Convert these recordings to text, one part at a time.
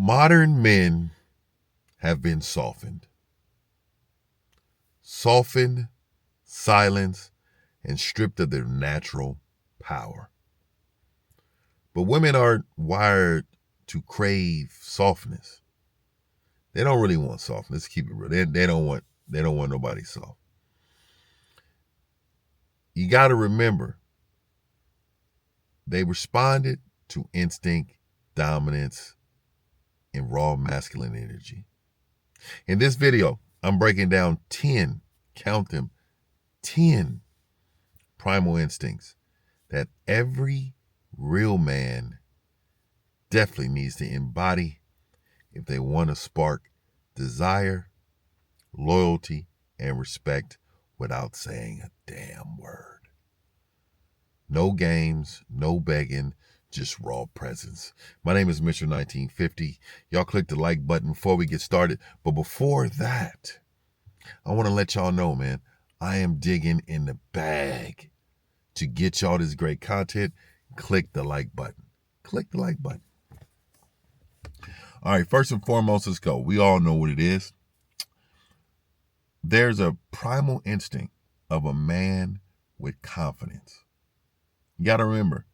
Modern men have been softened, silenced, and stripped of their natural power. But women aren't wired to crave softness. They don't really want softness. Let's keep it real. They don't want nobody soft. You got to remember, they responded to instinct, dominance, and raw masculine energy. In this video, I'm breaking down 10, count them, 10 primal instincts that every real man definitely needs to embody if they want to spark desire, loyalty, and respect without saying a damn word. No games, no begging, just raw presence. My name is Mr. 1950. Y'all click the like button before we get started. But before that, I want to let y'all know, man, I am digging in the bag to get y'all this great content. Click the like button. Click the like button. All right, first and foremost, let's go. We all know what it is. There's a primal instinct of a man with confidence. You got to remember,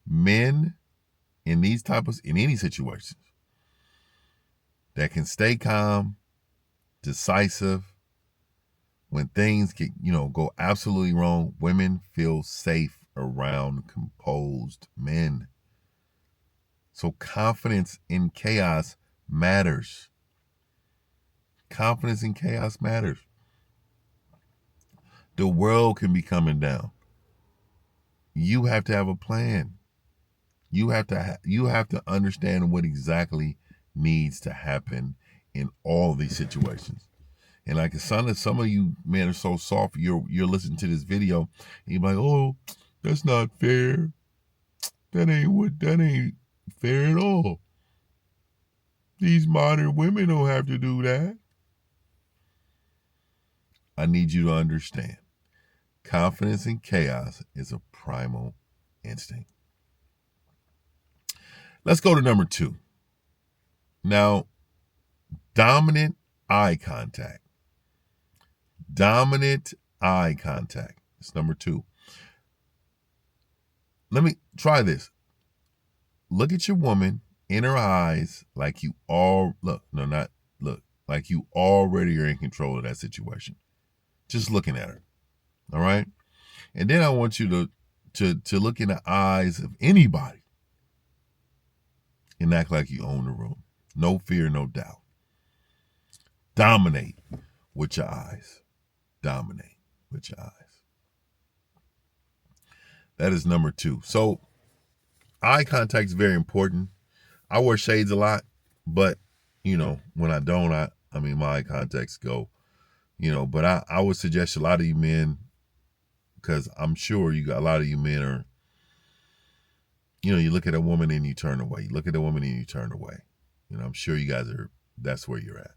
men in any situations that can stay calm, decisive, when things get, go absolutely wrong, women feel safe around composed men. So confidence in chaos matters. Confidence in chaos matters. The world can be coming down. You have to have a plan. You have to understand what exactly needs to happen in all these situations. And like some of you men are so soft, you're listening to this video, and you're like, oh, that's not fair. That ain't fair at all. These modern women don't have to do that. I need you to understand. Confidence in chaos is a primal instinct. Let's go to number 2. Now, dominant eye contact. Dominant eye contact. It's number 2. Let me try this. Look at your woman in her eyes like you like you already are in control of that situation. Just looking at her. All right? And then I want you to look in the eyes of anybody and act like you own the room. No fear, no doubt. Dominate with your eyes. Dominate with your eyes. That is number 2. So eye contact is very important. I wear shades a lot, but when I don't, I mean my eye contacts go, but I would suggest a lot of you men, because I'm sure you got a lot of you men are, you look at a woman and you turn away. You look at a woman and you turn away. I'm sure you guys that's where you're at,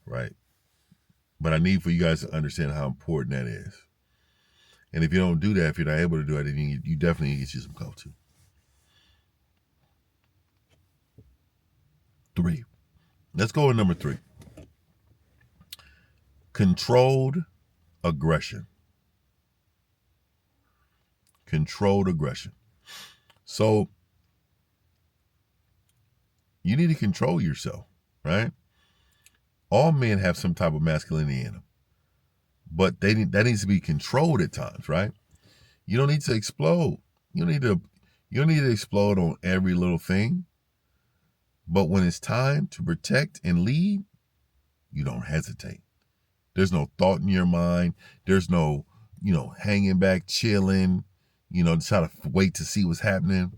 right? But I need for you guys to understand how important that is. And if you don't do that, if you're not able to do it, then you definitely need to get you some go-to. 3. Let's go with number 3. Controlled aggression. Controlled aggression. So you need to control yourself, right? All men have some type of masculinity in them, but that needs to be controlled at times, right? You don't need to explode. You don't need to explode on every little thing. But when it's time to protect and lead, you don't hesitate. There's no thought in your mind. There's no, hanging back, chilling, try to wait to see what's happening.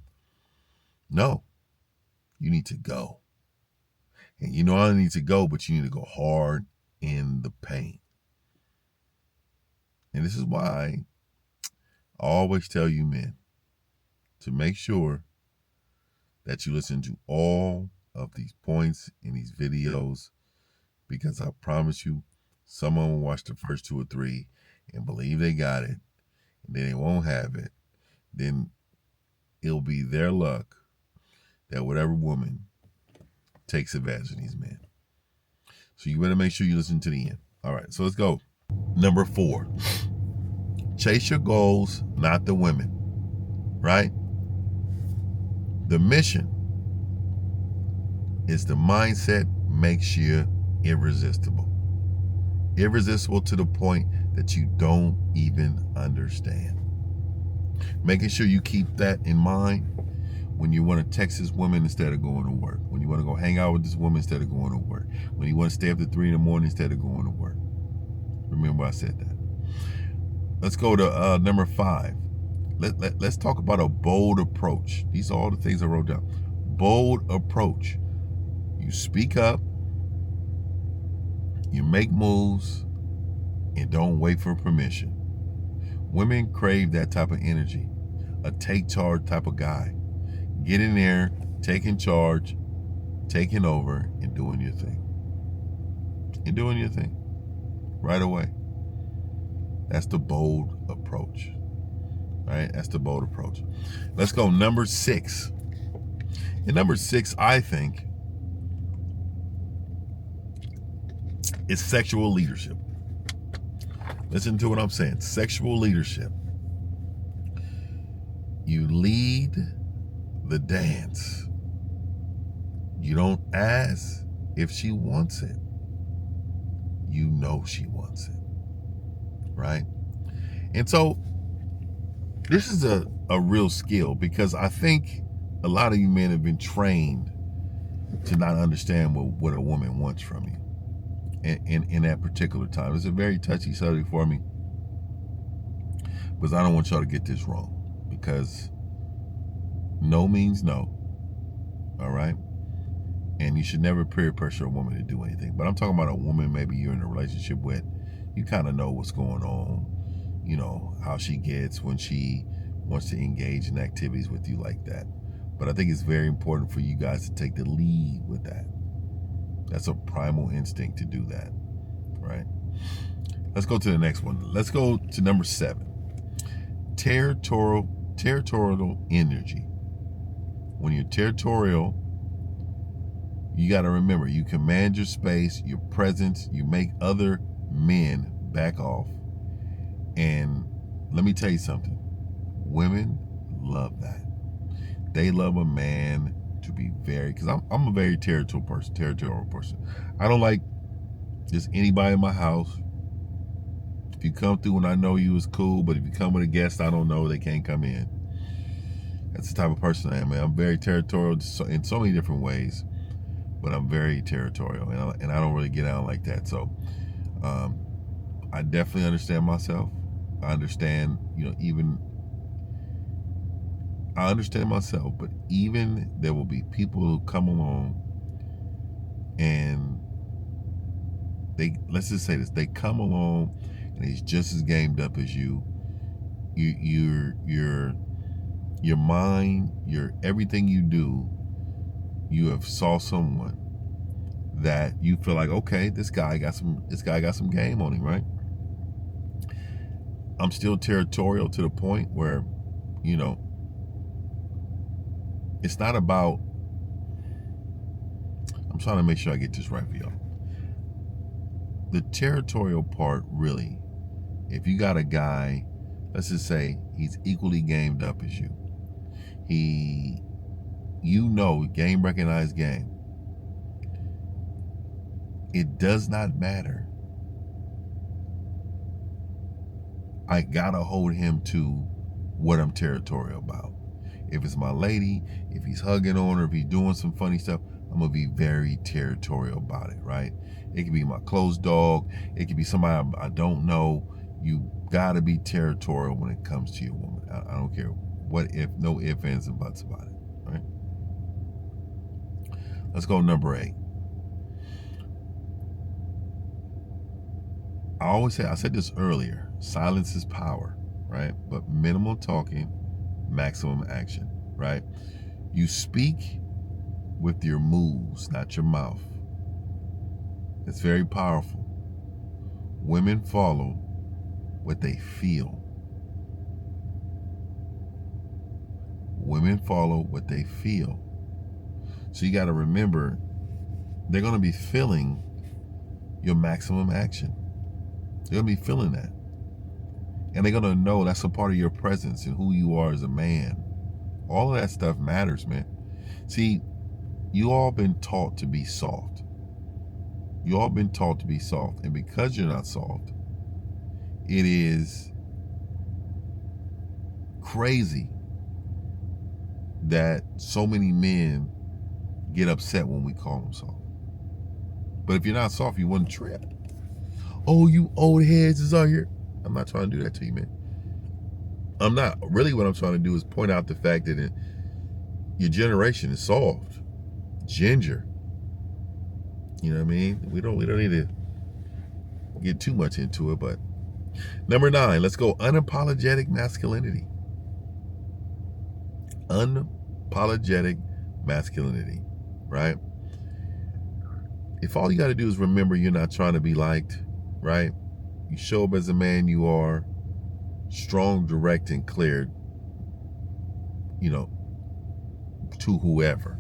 No, you need to go. And I don't need to go, but you need to go hard in the paint. And this is why I always tell you men to make sure that you listen to all of these points in these videos, because I promise you, someone will watch the first 2 or 3 and believe they got it, and then they won't have it. Then it'll be their luck that whatever woman takes advantage of these men. So you better make sure you listen to the end. All right, so let's go. Number 4, chase your goals, not the women, right? The mission is the mindset makes you irresistible. Irresistible to the point that you don't even understand. Making sure you keep that in mind when you want to text this woman instead of going to work, when you want to go hang out with this woman instead of going to work, when you want to stay up to 3 in the morning instead of going to work. Remember I said that. Let's go to number 5. Let's talk about a bold approach. These are all the things I wrote down. Bold approach. You speak up, you make moves, and don't wait for permission. Women crave that type of energy, a take charge type of guy. Get in there, taking charge, taking over, and doing your thing. And doing your thing right away. That's the bold approach. All right, that's the bold approach. Let's go number 6. And number 6, I think, is sexual leadership. Listen to what I'm saying. Sexual leadership. You lead the dance. You don't ask if she wants it. You know she wants it. Right? And so this is a real skill, because I think a lot of you men have been trained to not understand what a woman wants from you in that particular time. It's a very touchy subject for me, because I don't want y'all to get this wrong, because no means no. All right? And you should never peer pressure a woman to do anything. But I'm talking about a woman maybe you're in a relationship with. You kind of know what's going on, you know, how she gets when she wants to engage in activities with you like that. But I think it's very important for you guys to take the lead with that. That's a primal instinct to do that, right? Let's go to the next one. Let's go to number 7. Territorial energy. When you're territorial, you got to remember, you command your space, your presence, you make other men back off. And let me tell you something. Women love that. They love a man to be very, because I'm a very territorial person. I don't like just anybody in my house. If you come through and I know you, is cool, but if you come with a guest I don't know, they can't come in. That's the type of person I am, man. I'm very territorial in so many different ways, but I'm very territorial, and I don't really get out like that. So I definitely understand myself. I understand, I understand myself, but even there will be people who come along and let's just say this, they come along and he's just as gamed up as you. Your mind, everything you do, you have saw someone that you feel like, okay, this guy got some game on him, right? I'm still territorial to the point where, it's not about, I'm trying to make sure I get this right for y'all. The territorial part, really, if you got a guy, let's just say he's equally gamed up as you. Game recognized game. It does not matter. I gotta hold him to what I'm territorial about. If it's my lady, if he's hugging on her, if he's doing some funny stuff, I'm gonna be very territorial about it, right? It could be my close dog. It could be somebody I don't know. You gotta be territorial when it comes to your woman. I don't care what no ifs, ands, and buts about it, right? Let's go number 8. I said this earlier, silence is power, right? But minimal talking, maximum action, right? You speak with your moves, not your mouth. It's very powerful. Women follow what they feel. Women follow what they feel. So you got to remember, they're going to be feeling your maximum action. They're going to be feeling that. And they're going to know that's a part of your presence and who you are as a man. All of that stuff matters, man. See, you all been taught to be soft. You all been taught to be soft. And because you're not soft, it is crazy that so many men get upset when we call them soft. But if you're not soft, you wouldn't trip. Oh, you old heads is out here. I'm not trying to do that to you, man. I'm not. Really what I'm trying to do is point out the fact that your generation is soft. Ginger. You know what I mean? We don't need to get too much into it, but number 9, let's go unapologetic masculinity. Unapologetic masculinity, right? If all you got to do is remember you're not trying to be liked, right? You show up as a man you are, strong, direct, and clear, to whoever.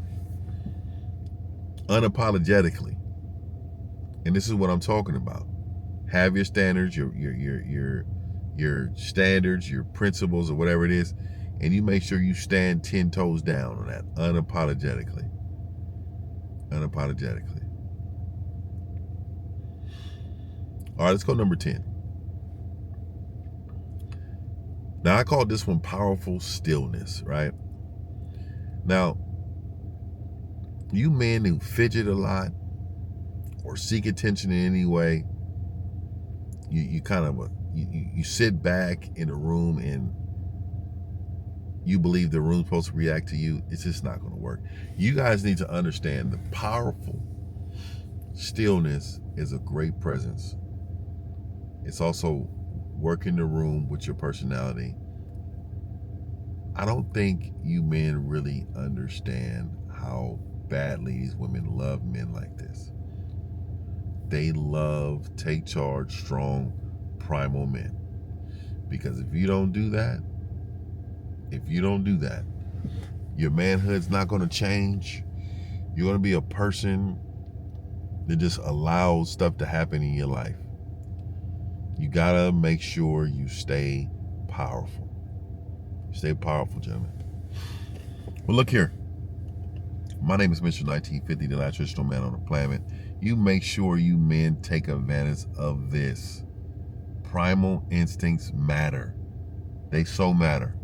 Unapologetically. And this is what I'm talking about. Have your standards, your standards, your principles, or whatever it is, and you make sure you stand 10 toes down on that unapologetically. Unapologetically. All right, let's go number 10. Now, I call this one powerful stillness, right? Now, you men who fidget a lot or seek attention in any way, you kind of you sit back in a room and you believe the room's supposed to react to you. It's just not going to work. You guys need to understand the powerful stillness is a great presence. It's also working the room with your personality. I don't think you men really understand how badly these women love men like this. They love take charge, strong, primal men. Because if you don't do that, your manhood's not going to change. You're going to be a person that just allows stuff to happen in your life. You got to make sure you stay powerful. Stay powerful, gentlemen. Well, look here. My name is Mr. 1950, the last traditional man on the planet. You make sure you men take advantage of this. Primal instincts matter. They so matter.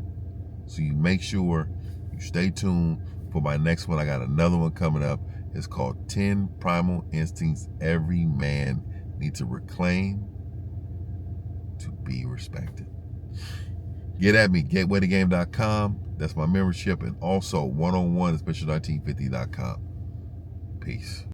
So you make sure you stay tuned for my next one. I got another one coming up. It's called 10 Primal Instincts Every Man Needs to Reclaim to be respected. Get at me, gatewaythegame.com. That's my membership, and also 101 at special1950.com. Peace.